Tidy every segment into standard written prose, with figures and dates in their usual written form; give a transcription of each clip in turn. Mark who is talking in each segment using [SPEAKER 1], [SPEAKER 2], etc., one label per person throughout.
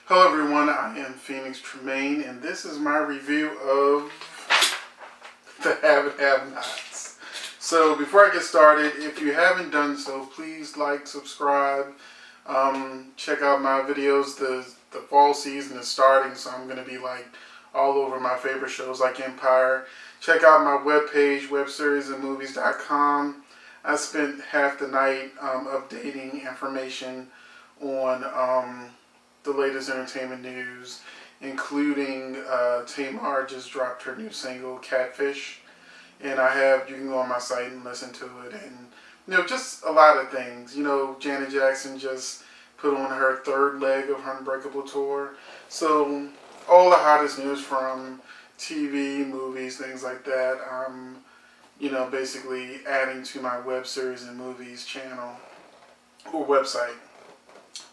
[SPEAKER 1] Hello everyone, I am Phoenix Tremaine, and this is my review of the Have and Have Nots. So before I get started, if you haven't done so, please like, subscribe, check out my videos. The fall season is starting, so I'm going to be like all over my favorite shows like Empire. Check out my webpage, webseriesandmovies.com. I spent half the night updating information on the latest entertainment news, including Tamar just dropped her new single, Catfish. And you can go on my site and listen to it. And, just a lot of things. Janet Jackson just put on her third leg of her Unbreakable tour. So, all the hottest news from TV, movies, things like that. Basically adding to my web series and movies channel or website.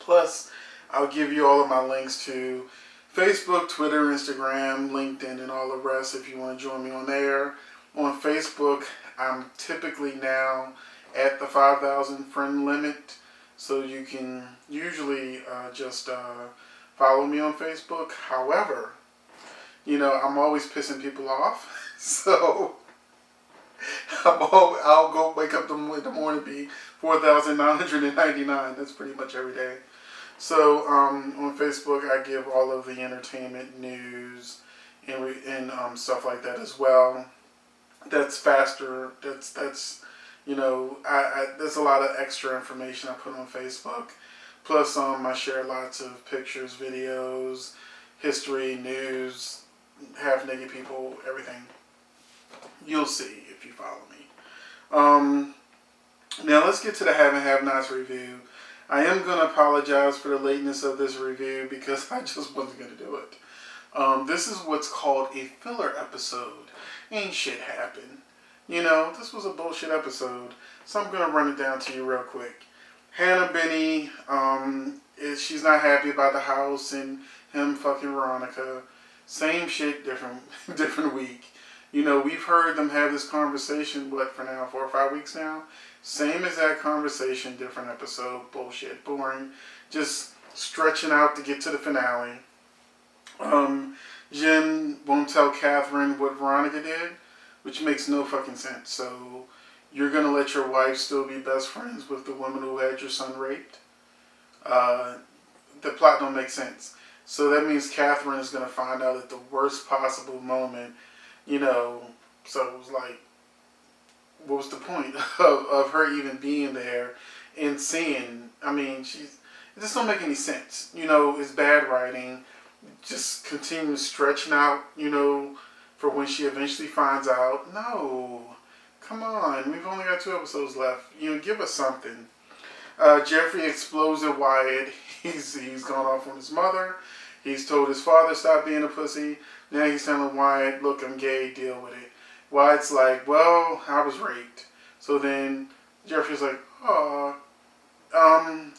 [SPEAKER 1] Plus, I'll give you all of my links to Facebook, Twitter, Instagram, LinkedIn, and all the rest if you want to join me on there. On Facebook, I'm typically now at the 5,000 friend limit, so you can usually just follow me on Facebook. However, I'm always pissing people off, so I'll go wake up in the morning be 4,999. That's pretty much every day. So on Facebook, I give all of the entertainment news and stuff like that as well. That's faster. That's there's a lot of extra information I put on Facebook. Plus, I share lots of pictures, videos, history, news, half naked people, everything. You'll see if you follow me. Now let's get to the Have and Have Nots review. I am going to apologize for the lateness of this review because I just wasn't going to do it. This is what's called a filler episode. Ain't shit happened. This was a bullshit episode. So I'm going to run it down to you real quick. Hannah Benny, she's not happy about the house and him fucking Veronica. Same shit, different week. We've heard them have this conversation, 4 or 5 weeks now? Same exact conversation, different episode. Bullshit, boring. Just stretching out to get to the finale. Jen won't tell Catherine what Veronica did, which makes no fucking sense. So, you're going to let your wife still be best friends with the woman who had your son raped? The plot don't make sense. So that means Catherine is going to find out at the worst possible moment, so it was like, what was the point of her even being there and seeing? It just don't make any sense. It's bad writing. Just continue stretching out, for when she eventually finds out. No, come on. We've only got 2 episodes left. Give us something. Jeffrey explodes at Wyatt. He's gone off on his mother. He's told his father stop being a pussy. Now he's telling Wyatt, look, I'm gay, deal with it. Wyatt's like, well, I was raped. So then Jeffrey's like, oh, I've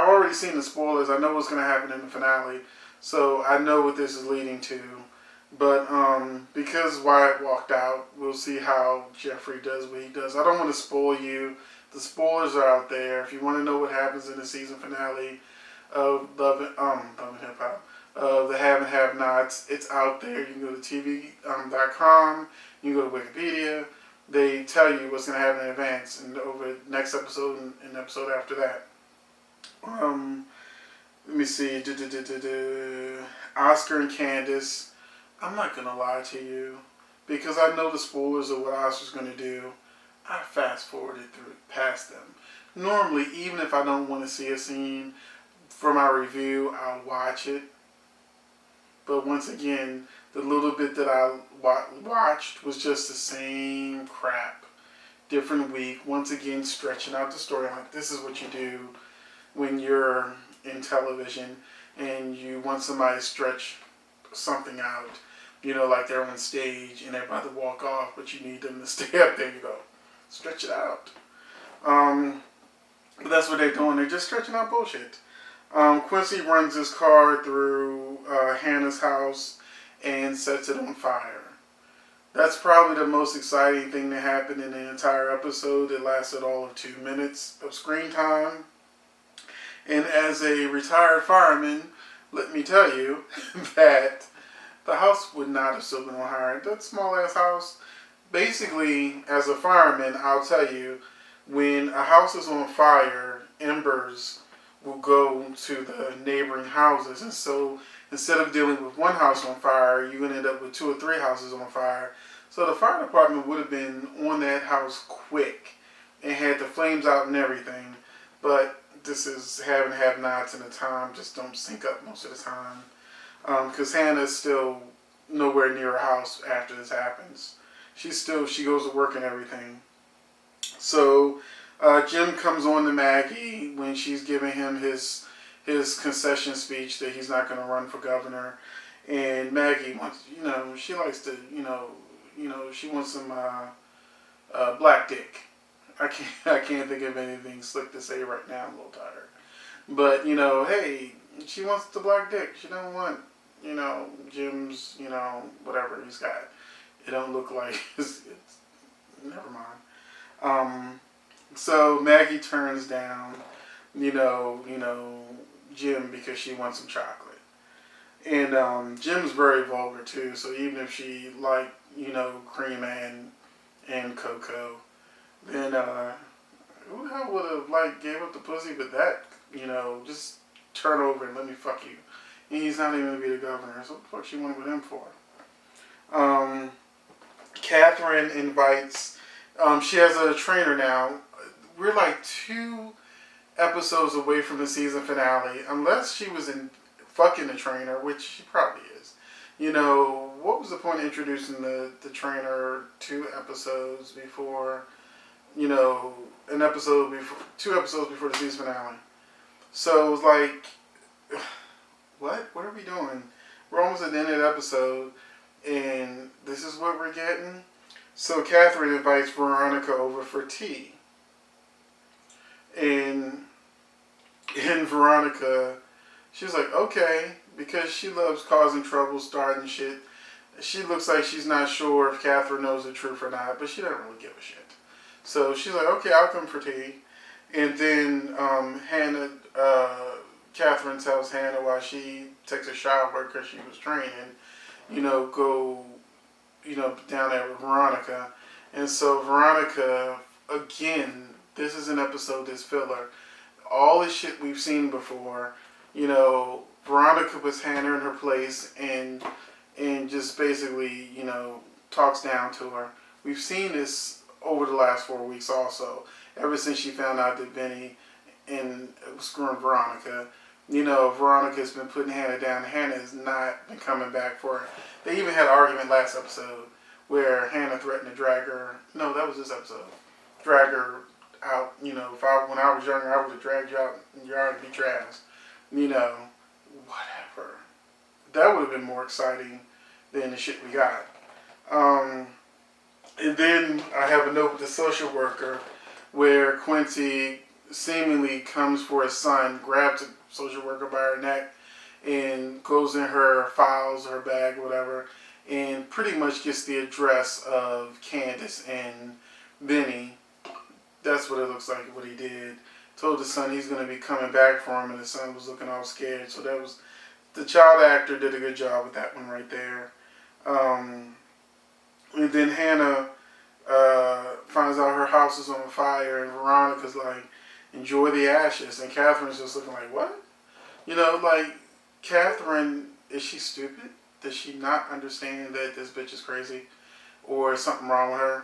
[SPEAKER 1] already seen the spoilers. I know what's going to happen in the finale. So I know what this is leading to. But because Wyatt walked out, we'll see how Jeffrey does what he does. I don't want to spoil you. The spoilers are out there. If you want to know what happens in the season finale of Love and Hip Hop, the Have and Have Nots, it's out there. You can go to TV.com. You can go to Wikipedia. They tell you what's going to happen in advance, and over the next episode and the episode after that. Let me see. Oscar and Candace. I'm not going to lie to you, because I know the spoilers of what Oscar's going to do. I fast forwarded past them. Normally, even if I don't want to see a scene for my review, I'll watch it. But once again, the little bit that I watched was just the same crap. Different week. Once again, stretching out the story. Like, this is what you do when you're in television and you want somebody to stretch something out. Like they're on stage and they're about to walk off, but you need them to stay up. There you go. Stretch it out. But that's what they're doing. They're just stretching out bullshit. Quincy runs his car through Hannah's house and sets it on fire. That's probably the most exciting thing that happened in the entire episode. It lasted all of 2 minutes of screen time. And as a retired fireman, let me tell you that the house would not have still been on fire. That small ass house. Basically, as a fireman, I'll tell you, when a house is on fire, embers will go to the neighboring houses. And so instead of dealing with one house on fire, you're going to end up with 2 or 3 houses on fire. So the fire department would have been on that house quick and had the flames out and everything. But this is have-nots, and the time just don't sync up most of the time. Because Hannah's still nowhere near her house after this happens. She goes to work and everything. So Jim comes on to Maggie when she's giving him his concession speech that he's not going to run for governor, and Maggie wants, she likes to, she wants some black dick. I can't think of anything slick to say right now. I'm a little tired, but hey, she wants the black dick. She don't want, Jim's, whatever he's got. It don't look like it's never mind. So Maggie turns down, Jim because she wants some chocolate. And Jim's very vulgar too, so even if she liked, cream and cocoa, then who the hell would have gave up the pussy with that, just turn over and let me fuck you. And he's not even gonna be the governor, so what the fuck she wanted with him for? Catherine invites, she has a trainer now. We're like 2 episodes away from the season finale, unless she was in fucking the trainer, which she probably is. What was the point of introducing the trainer 2 episodes before, an episode before, 2 episodes before the season finale? So it was like, what are we doing? We're almost at the end of the episode, and this is what we're getting. So Catherine invites Veronica over for tea. And Veronica, she's like, okay, because she loves causing trouble, starting shit. She looks like she's not sure if Catherine knows the truth or not, but she doesn't really give a shit. So she's like, okay, I'll come for tea. And then Catherine tells Hannah while she takes a shower because she was training, go, down there with Veronica. And so Veronica, again, this is an episode that's filler. All the shit we've seen before, Veronica puts Hannah in her place and just basically, talks down to her. We've seen this over the last 4 weeks also. Ever since she found out that Benny was screwing Veronica. Veronica's been putting Hannah down. Hannah has not been coming back for her. They even had an argument last episode where Hannah threatened to drag her. No, that was this episode. Drag her out. When I was younger, I would have dragged you out in your yard to be trash. Whatever. That would have been more exciting than the shit we got. And then I have a note with the social worker where Quincy seemingly comes for his son, grabs the social worker by her neck, and goes in her files, her bag, whatever, and pretty much gets the address of Candace and Benny. That's what it looks like, what he did. Told the son he's going to be coming back for him, and the son was looking all scared. So that was, the child actor did a good job with that one right there. And then Hannah finds out her house is on fire, and Veronica's like, enjoy the ashes. And Catherine's just looking like, what? Catherine, is she stupid? Does she not understand that this bitch is crazy? Or is something wrong with her?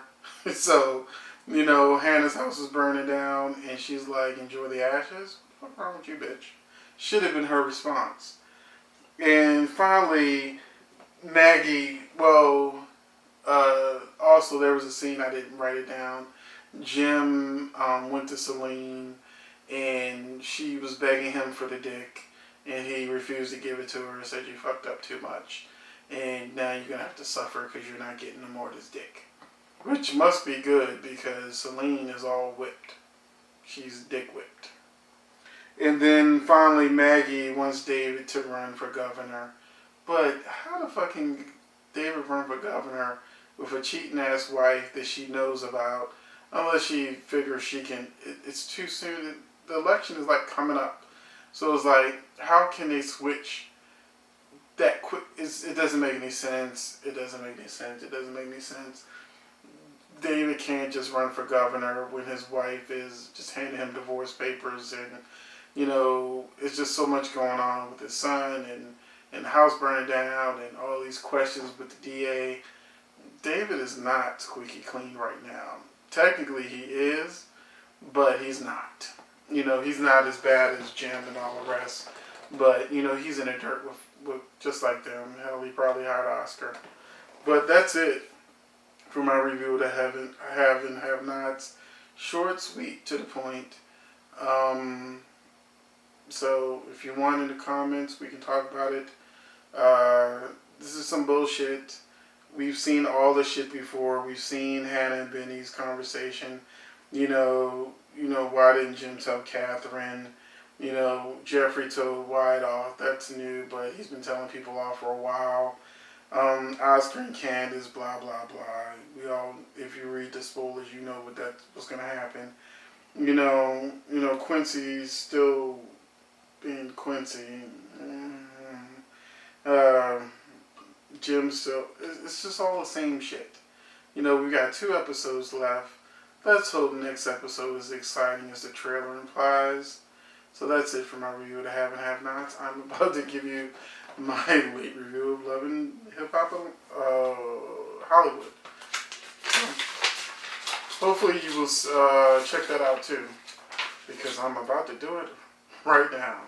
[SPEAKER 1] So, Hannah's house is burning down, and she's like, enjoy the ashes? What's wrong with you, bitch? Should have been her response. And finally, Maggie, also there was a scene, I didn't write it down. Jim went to Celine, and she was begging him for the dick, and he refused to give it to her and said, you fucked up too much, and now you're going to have to suffer because you're not getting no more of this dick. Which must be good, because Celine is all whipped. She's dick whipped. And then finally Maggie wants David to run for governor. But how the fucking David run for governor with a cheating ass wife that she knows about, unless she figures she can, it's too soon. The election is like coming up. So it's like, how can they switch that quick? It doesn't make any sense. It doesn't make any sense. It doesn't make any sense. David can't just run for governor when his wife is just handing him divorce papers, and it's just so much going on with his son, and the house burning down, and all these questions with the DA. David is not squeaky clean right now. Technically he is, but he's not. He's not as bad as Jim and all the rest. But he's in the dirt with just like them. Hell, he probably hired Oscar. But that's it for my review of the have and have nots. Short, sweet, to the point. So if you want in the comments, we can talk about it. This is some bullshit. We've seen all this shit before. We've seen Hannah and Benny's conversation. Why didn't Jim tell Catherine? Jeffrey told Wyatt off. That's new, but he's been telling people off for a while. Oscar and Candace, blah blah blah. If you read the spoilers, you know what's gonna happen. Quincy's still being Quincy. Jim still. It's just all the same shit. We got 2 episodes left. Let's hope the next episode is exciting as the trailer implies. So that's it for my review of the have and have nots. I'm about to give you my late review of Love and Hip Hop Hollywood. Hopefully you will check that out too, because I'm about to do it right now.